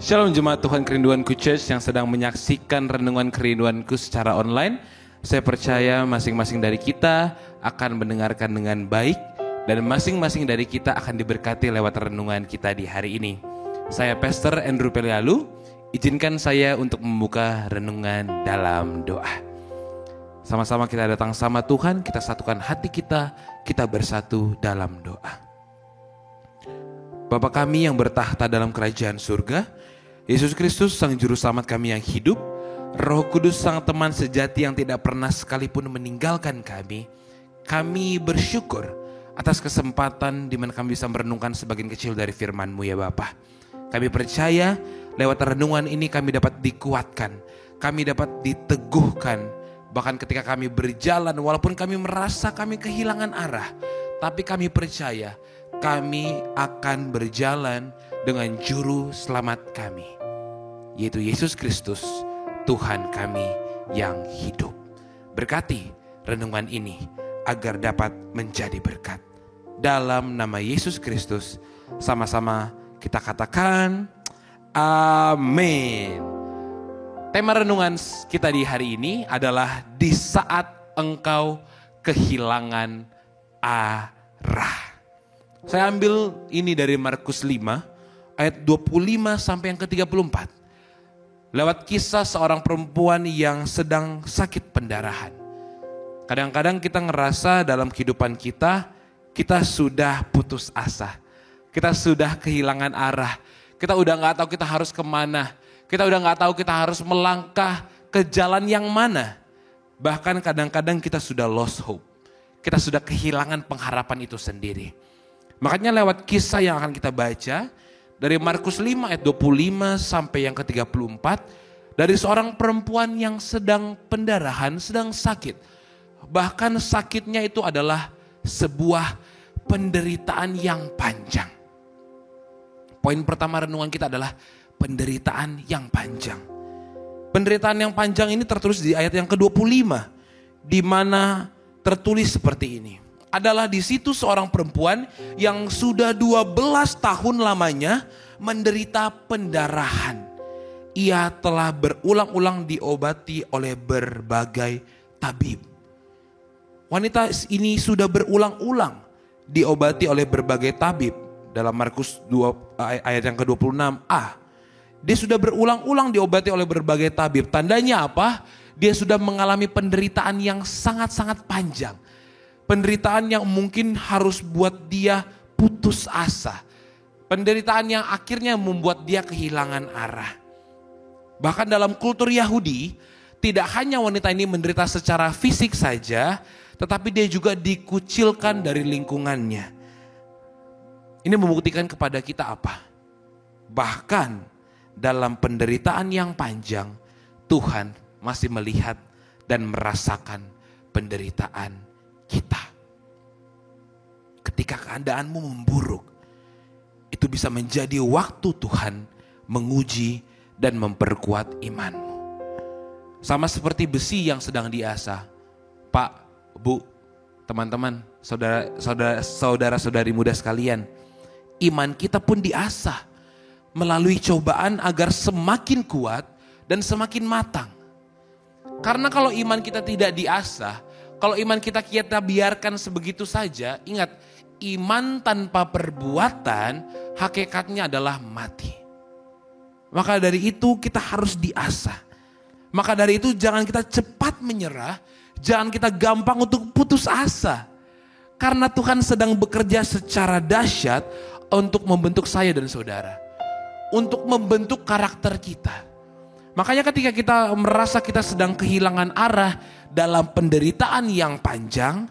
Shalom Jemaat Tuhan Kerinduanku Church yang sedang menyaksikan renungan kerinduanku secara online. Saya percaya masing-masing dari kita akan mendengarkan dengan baik dan masing-masing dari kita akan diberkati lewat renungan kita di hari ini. Saya Pastor Andrew Pelialu, izinkan saya untuk membuka renungan dalam doa. Sama-sama kita datang sama Tuhan, kita satukan hati kita bersatu dalam doa. Bapa kami yang bertahta dalam kerajaan surga, Yesus Kristus Sang Juru Selamat kami yang hidup, Roh Kudus Sang Teman sejati yang tidak pernah sekalipun meninggalkan kami bersyukur atas kesempatan di mana kami bisa merenungkan sebagian kecil dari firman-Mu ya Bapa. Kami percaya lewat renungan ini kami dapat dikuatkan, kami dapat diteguhkan, bahkan ketika kami berjalan walaupun kami merasa kami kehilangan arah, tapi kami percaya kami akan berjalan dengan juru selamat kami, yaitu Yesus Kristus, Tuhan kami yang hidup. Berkati renungan ini agar dapat menjadi berkat. Dalam nama Yesus Kristus, sama-sama kita katakan amin. Tema renungan kita di hari ini adalah di saat engkau kehilangan arah. Saya ambil ini dari Markus 5 ayat 25 sampai yang ke-34. Lewat kisah seorang perempuan yang sedang sakit pendarahan. Kadang-kadang kita ngerasa dalam kehidupan kita sudah putus asa. Kita sudah kehilangan arah. Kita udah gak tahu kita harus kemana. Kita udah gak tahu kita harus melangkah ke jalan yang mana. Bahkan kadang-kadang kita sudah lost hope. Kita sudah kehilangan pengharapan itu sendiri. Makanya lewat kisah yang akan kita baca dari Markus 5 ayat 25 sampai yang ke-34, dari seorang perempuan yang sedang pendarahan, sedang sakit. Bahkan sakitnya itu adalah sebuah penderitaan yang panjang. Poin pertama renungan kita adalah penderitaan yang panjang. Penderitaan yang panjang ini tertulis di ayat yang ke-25, di mana tertulis seperti ini. Adalah di situ seorang perempuan yang sudah 12 tahun lamanya menderita pendarahan. Ia telah berulang-ulang diobati oleh berbagai tabib. Wanita ini sudah berulang-ulang diobati oleh berbagai tabib. Dalam Markus 2 ayat yang ke-26a. Dia sudah berulang-ulang diobati oleh berbagai tabib. Tandanya apa? Dia sudah mengalami penderitaan yang sangat-sangat panjang. Penderitaan yang mungkin harus buat dia putus asa. Penderitaan yang akhirnya membuat dia kehilangan arah. Bahkan dalam kultur Yahudi, tidak hanya wanita ini menderita secara fisik saja, tetapi dia juga dikucilkan dari lingkungannya. Ini membuktikan kepada kita apa? Bahkan dalam penderitaan yang panjang, Tuhan masih melihat dan merasakan penderitaan kita. Ketika keadaanmu memburuk, itu bisa menjadi waktu Tuhan menguji dan memperkuat imanmu. Sama seperti besi yang sedang diasah. Pak, Bu, teman-teman, saudara-saudari muda sekalian, iman kita pun diasah melalui cobaan agar semakin kuat dan semakin matang. Karena kalau iman kita tidak diasah, kalau iman kita biarkan sebegitu saja, ingat, iman tanpa perbuatan hakikatnya adalah mati. Maka dari itu kita harus diasah. Maka dari itu jangan kita cepat menyerah, jangan kita gampang untuk putus asa. Karena Tuhan sedang bekerja secara dahsyat untuk membentuk saya dan saudara. Untuk membentuk karakter kita. Makanya ketika kita merasa kita sedang kehilangan arah dalam penderitaan yang panjang,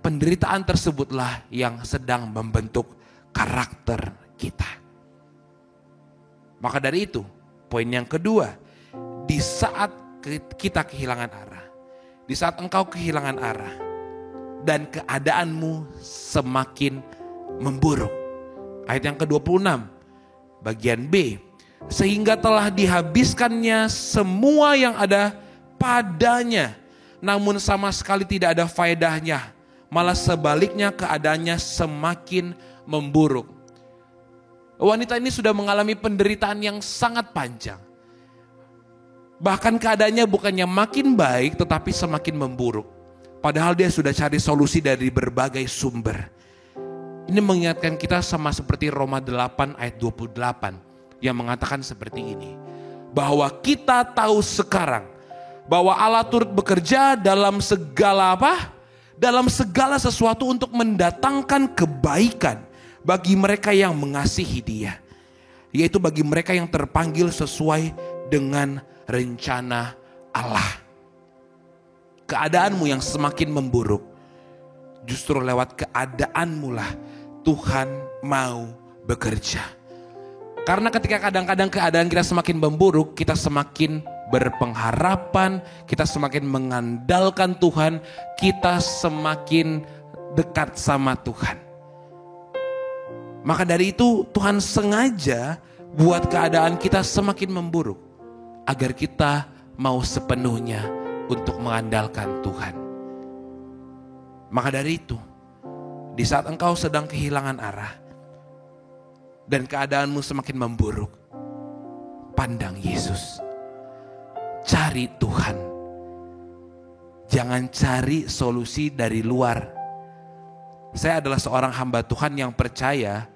penderitaan tersebutlah yang sedang membentuk karakter kita. Maka dari itu, poin yang kedua, di saat kita kehilangan arah, di saat engkau kehilangan arah, dan keadaanmu semakin memburuk. Ayat yang ke-26, bagian B. Sehingga telah dihabiskannya semua yang ada padanya, namun sama sekali tidak ada faedahnya. Malah sebaliknya keadaannya semakin memburuk. Wanita ini sudah mengalami penderitaan yang sangat panjang. Bahkan keadaannya bukannya makin baik tetapi semakin memburuk. Padahal dia sudah cari solusi dari berbagai sumber. Ini mengingatkan kita sama seperti Roma 8 ayat 28 yang mengatakan seperti ini. Bahwa kita tahu sekarang bahwa Allah turut bekerja dalam segala apa? Dalam segala sesuatu untuk mendatangkan kebaikan bagi mereka yang mengasihi Dia. Yaitu bagi mereka yang terpanggil sesuai dengan rencana Allah. Keadaanmu yang semakin memburuk, justru lewat keadaanmu lah Tuhan mau bekerja. Karena ketika kadang-kadang keadaan kita semakin memburuk, kita semakin berpengharapan, kita semakin mengandalkan Tuhan, kita semakin dekat sama Tuhan. Maka dari itu Tuhan sengaja buat keadaan kita semakin memburuk, agar kita mau sepenuhnya untuk mengandalkan Tuhan. Maka dari itu, di saat engkau sedang kehilangan arah dan keadaanmu semakin memburuk, pandang Yesus. Cari Tuhan. Jangan cari solusi dari luar. Saya adalah seorang hamba Tuhan yang percaya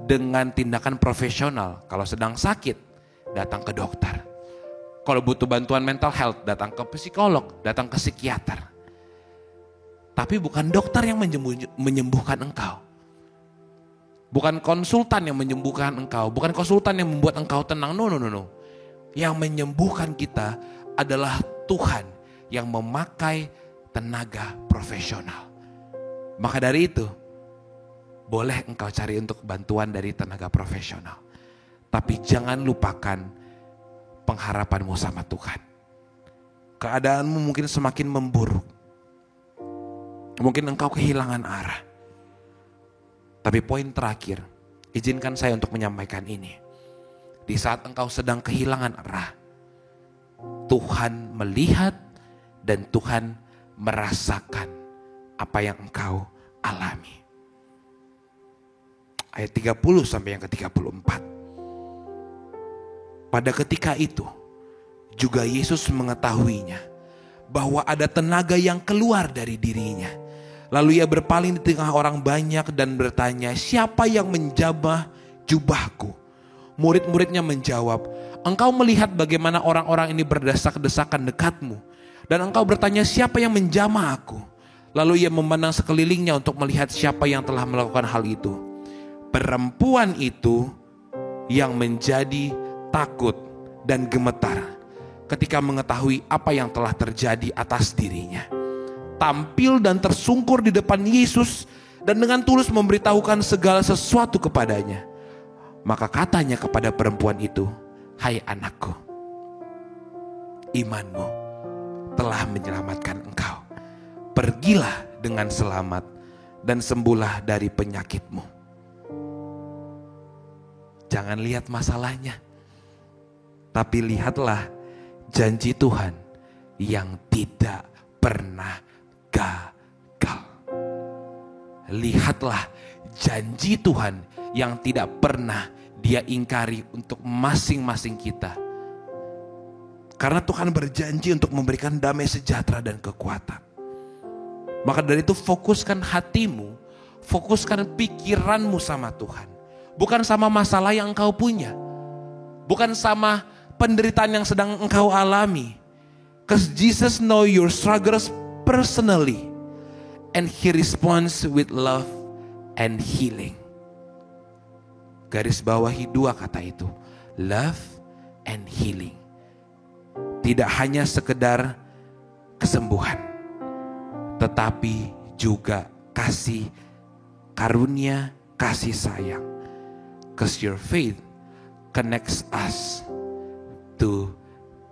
dengan tindakan profesional. Kalau sedang sakit, datang ke dokter. Kalau butuh bantuan mental health, datang ke psikolog, datang ke psikiater. Tapi bukan dokter yang menyembuhkan engkau. Bukan konsultan yang menyembuhkan engkau. Bukan konsultan yang membuat engkau tenang. No. Yang menyembuhkan kita adalah Tuhan yang memakai tenaga profesional. Maka dari itu, boleh engkau cari untuk bantuan dari tenaga profesional. Tapi jangan lupakan pengharapanmu sama Tuhan. Keadaanmu mungkin semakin memburuk. Mungkin engkau kehilangan arah. Tapi poin terakhir, izinkan saya untuk menyampaikan ini. Di saat engkau sedang kehilangan arah, Tuhan melihat dan Tuhan merasakan apa yang engkau alami. Ayat 30 sampai yang ke-34. Pada ketika itu, juga Yesus mengetahuinya bahwa ada tenaga yang keluar dari dirinya. Lalu ia berpaling di tengah orang banyak dan bertanya, siapa yang menjamah jubahku? Murid-muridnya menjawab, engkau melihat bagaimana orang-orang ini berdesak-desakan dekatmu. Dan engkau bertanya, siapa yang menjamah aku? Lalu ia memandang sekelilingnya untuk melihat siapa yang telah melakukan hal itu. Perempuan itu yang menjadi takut dan gemetar ketika mengetahui apa yang telah terjadi atas dirinya. Tampil dan tersungkur di depan Yesus dan dengan tulus memberitahukan segala sesuatu kepadanya. Maka katanya kepada perempuan itu, hai anakku, imanmu telah menyelamatkan engkau. Pergilah dengan selamat dan sembuhlah dari penyakitmu. Jangan lihat masalahnya, tapi lihatlah janji Tuhan yang tidak pernah gagal. Lihatlah janji Tuhan yang tidak pernah Dia ingkari untuk masing-masing kita. Karena Tuhan berjanji untuk memberikan damai sejahtera dan kekuatan. Maka dari itu fokuskan hatimu, fokuskan pikiranmu sama Tuhan. Bukan sama masalah yang engkau punya. Bukan sama penderitaan yang sedang engkau alami. Because Jesus know your struggles personally. And He responds with love and healing. Garis bawahi 2 kata itu. Love and healing. Tidak hanya sekedar kesembuhan, tetapi juga kasih karunia, kasih sayang. Because your faith connects us to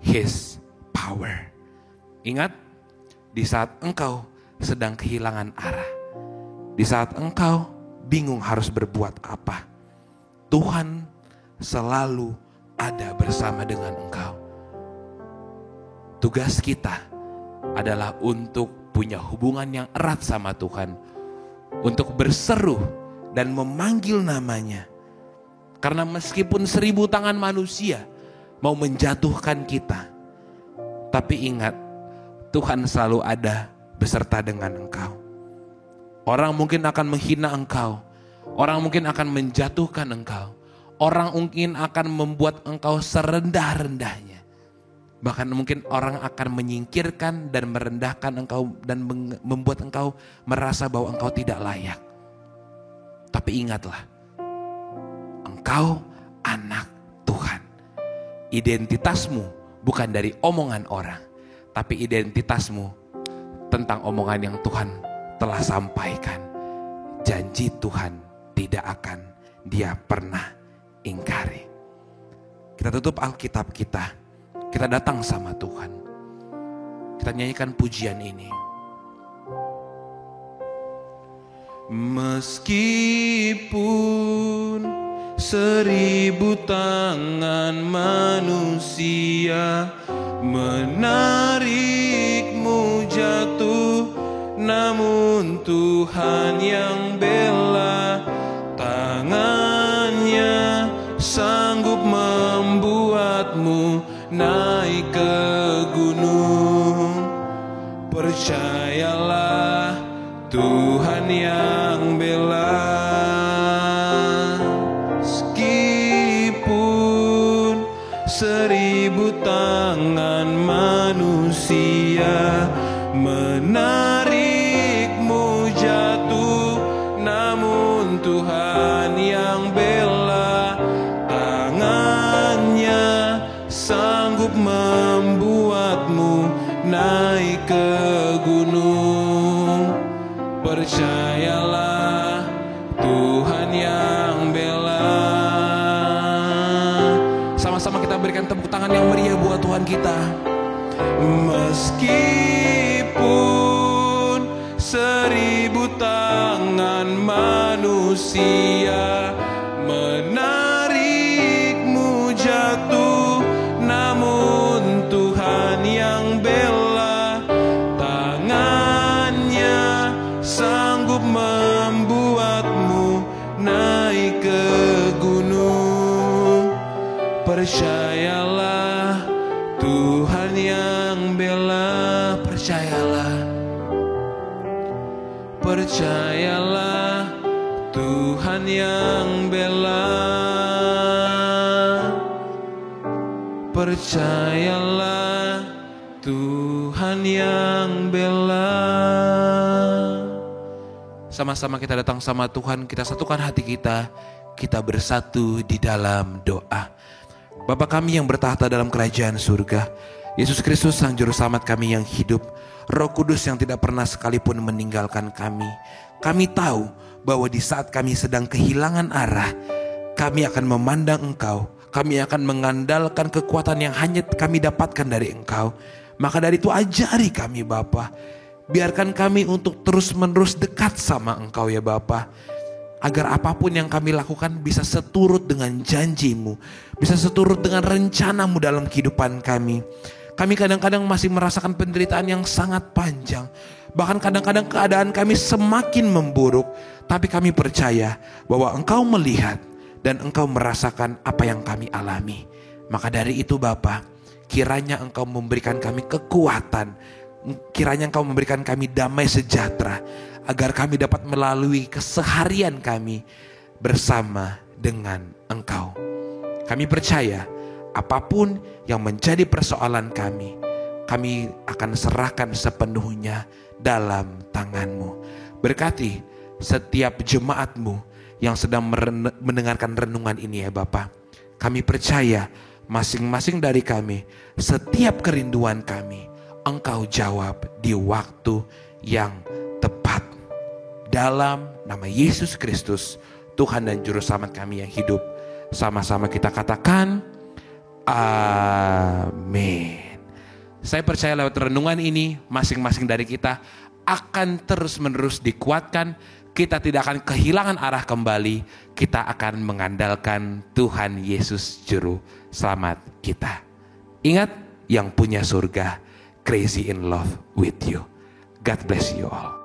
His power. Ingat, di saat engkau sedang kehilangan arah, di saat engkau bingung harus berbuat apa, Tuhan selalu ada bersama dengan engkau. Tugas kita adalah untuk punya hubungan yang erat sama Tuhan, untuk berseru dan memanggil namanya. Karena meskipun 1000 tangan manusia mau menjatuhkan kita, tapi ingat, Tuhan selalu ada beserta dengan engkau. Orang mungkin akan menghina engkau, orang mungkin akan menjatuhkan engkau, orang mungkin akan membuat engkau serendah-rendahnya. Bahkan mungkin orang akan menyingkirkan dan merendahkan engkau dan membuat engkau merasa bahwa engkau tidak layak. Tapi ingatlah, engkau anak Tuhan. Identitasmu bukan dari omongan orang, tapi identitasmu tentang omongan yang Tuhan telah sampaikan. Janji Tuhan tidak akan Dia pernah ingkari. Kita tutup Alkitab kita. Kita datang sama Tuhan. Kita nyanyikan pujian ini. Meskipun 1000 tangan manusia menarikmu jatuh, namun Tuhan yang bela, tangannya sanggup membuatmu naik ke gunung. Percayalah, Tuhan yang bela. Meskipun 1000 tangan manusia menarikmu jatuh, namun Tuhan yang bela, tangannya sanggup membuatmu naik ke gunung. Percayalah, Tuhan yang bela. Sama-sama kita berikan tepuk tangan yang meriah buat Tuhan kita. Meskipun 1000 tangan manusia menarikmu jatuh, namun Tuhan yang bela, tangannya sanggup membuatmu naik ke gunung. Percayalah, Tuhan yang bela. Percayalah, percayalah, Tuhan yang bela. Percayalah, Tuhan yang bela. Sama-sama kita datang sama Tuhan, kita satukan hati kita, kita bersatu di dalam doa. Bapa kami yang bertahta dalam kerajaan surga, Yesus Kristus Sang Juru Selamat kami yang hidup, Roh Kudus yang tidak pernah sekalipun meninggalkan kami. Kami tahu bahwa di saat kami sedang kehilangan arah, kami akan memandang Engkau, kami akan mengandalkan kekuatan yang hanya kami dapatkan dari Engkau. Maka dari itu ajari kami Bapa, biarkan kami untuk terus-menerus dekat sama Engkau ya Bapa. Agar apapun yang kami lakukan bisa seturut dengan janji-Mu, bisa seturut dengan rencana-Mu dalam kehidupan kami. Kami kadang-kadang masih merasakan penderitaan yang sangat panjang. Bahkan kadang-kadang keadaan kami semakin memburuk. Tapi kami percaya bahwa Engkau melihat dan Engkau merasakan apa yang kami alami. Maka dari itu Bapa, kiranya Engkau memberikan kami kekuatan, kiranya Engkau memberikan kami damai sejahtera, agar kami dapat melalui keseharian kami bersama dengan Engkau. Kami percaya apapun yang menjadi persoalan kami akan serahkan sepenuhnya dalam tangan-Mu. Berkati setiap jemaat-Mu yang sedang mendengarkan renungan ini ya Bapa. Kami percaya masing-masing dari kami, setiap kerinduan kami, Engkau jawab di waktu yang tepat. Dalam nama Yesus Kristus, Tuhan dan Juru Selamat kami yang hidup, sama-sama kita katakan amin. Saya percaya lewat renungan ini, masing-masing dari kita akan terus-menerus dikuatkan. Kita tidak akan kehilangan arah kembali. Kita akan mengandalkan Tuhan Yesus Juru Selamat kita. Ingat, yang punya surga, crazy in love with you. God bless you all.